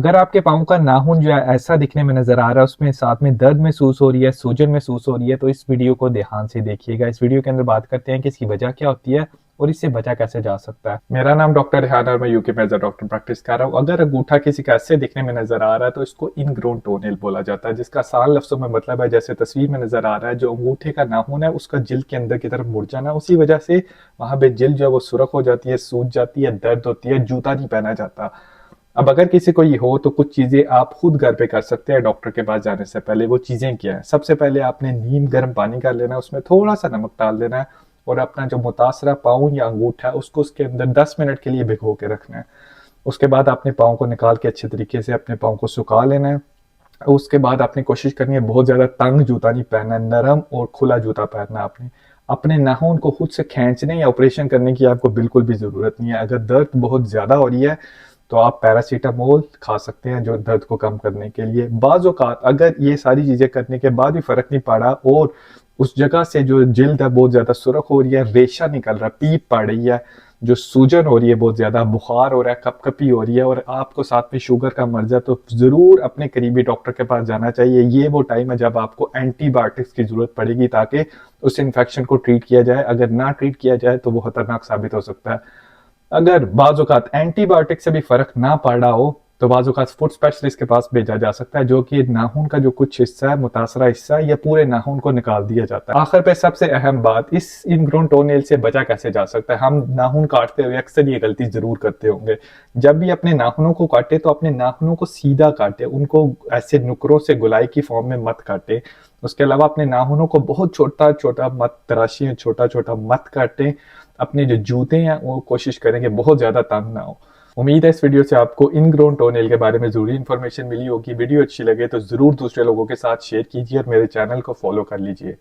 अगर आपके पाँव का नाखून जो है ऐसा दिखने में नजर आ रहा है, उसमें साथ में दर्द महसूस हो रही है, सूजन महसूस हो रही है, तो इस वीडियो को ध्यान से देखिएगा। इस वीडियो के अंदर बात करते हैं कि इसकी वजह क्या होती है और इससे बचा कैसे जा सकता है। मेरा नाम डॉक्टर रेहान और मैं यूके में एज अ डॉक्टर प्रैक्टिस कर रहा हूँ। अगर अंगूठा किसी का ऐसे दिखने में नजर आ रहा है तो इसको इनग्रोन टोनेल बोला जाता है, जिसका आसान लफ्जों में मतलब है जैसे तस्वीर में नजर आ रहा है, जो अंगूठे का नाखून है उसका जिल्द के अंदर की तरफ मुड़ जाना, उसी वजह से वहां पे जिल्द जो है वो सुरख हो जाती है, सूज जाती है, दर्द होती है, जूता नहीं पहना जाता। अब अगर किसी को ये हो तो कुछ चीजें आप खुद घर पे कर सकते हैं डॉक्टर के पास जाने से पहले। वो चीजें क्या है? सबसे पहले आपने नीम गर्म पानी कर लेना है, उसमें थोड़ा सा नमक डाल देना है और अपना जो मुतासरा पाँव या अंगूठा है उसको उसके अंदर 10 मिनट के लिए भिगो के रखना है। उसके बाद आपने पाँव को निकाल के अच्छे तरीके से अपने पाँव को सुखा लेना है। उसके बाद आपने कोशिश करनी है बहुत ज्यादा तंग जूता नहीं पहनना है, नरम और खुला जूता पहनना है। आपने अपने नाखून को खुद से खींचने या ऑपरेशन करने की आपको बिल्कुल भी जरूरत नहीं है। अगर दर्द बहुत ज्यादा हो रही है तो आप पैरासीटामोल खा सकते हैं जो दर्द को कम करने के लिए। बाज़ औक़ात अगर ये सारी चीजें करने के बाद भी फर्क नहीं पड़ा और उस जगह से जो जिल्द है बहुत ज्यादा सुरख हो रही है, रेशा निकल रहा है, पीप पड़ रही है, जो सूजन हो रही है, बहुत ज्यादा बुखार हो रहा है, कपकपी हो रही है और आपको साथ में शुगर का मर्ज है, तो जरूर अपने करीबी डॉक्टर के पास जाना चाहिए। ये वो टाइम है जब आपको एंटीबायोटिक्स की जरूरत पड़ेगी ताकि उस इन्फेक्शन को ट्रीट किया जाए। अगर ना ट्रीट किया जाए तो वो खतरनाक साबित हो सकता है। अगर बाज़ औक़ात एंटीबायोटिक से भी फर्क ना पड़ रहा हो तो बाज़ औक़ात फुट स्पेशलिस्ट के पास भेजा जा सकता है, जो कि नाखून का जो कुछ हिस्सा है, मुतासरा हिस्सा, या पूरे नाखून को निकाल दिया जाता है। आखिर पे सबसे अहम बात, इस इनग्रोन टोनेल से बचा कैसे जा सकता है। हम नाखून काटते हुए अक्सर ये गलती जरूर करते होंगे। जब भी अपने नाखूनों को काटे तो अपने नाखूनों को सीधा काटे, उनको ऐसे नुकरों से गुलाई की फॉर्म में मत काटे। उसके अलावा अपने नाखूनों को बहुत छोटा छोटा मत तराशिए, छोटा छोटा मत काटें। अपने जो जूते हैं वो कोशिश करें कि बहुत ज्यादा तंग ना हो। उम्मीद है इस वीडियो से आपको इनग्रोन टोनेल के बारे में जरूरी इन्फॉर्मेशन मिली होगी। वीडियो अच्छी लगे तो जरूर दूसरे लोगों के साथ शेयर कीजिए और मेरे चैनल को फॉलो कर लीजिए।